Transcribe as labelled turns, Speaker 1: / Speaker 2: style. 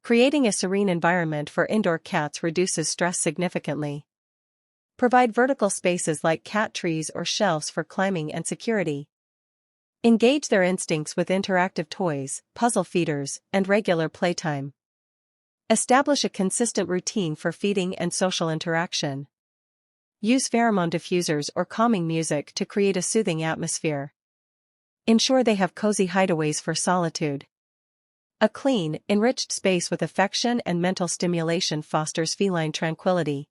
Speaker 1: Creating a serene environment for indoor cats reduces stress significantly. Provide vertical spaces like cat trees or shelves for climbing and security. Engage their instincts with interactive toys, puzzle feeders, and regular playtime. Establish a consistent routine for feeding and social interaction. Use pheromone diffusers or calming music to create a soothing atmosphere. Ensure they have cozy hideaways for solitude. A clean, enriched space with affection and mental stimulation fosters feline tranquility.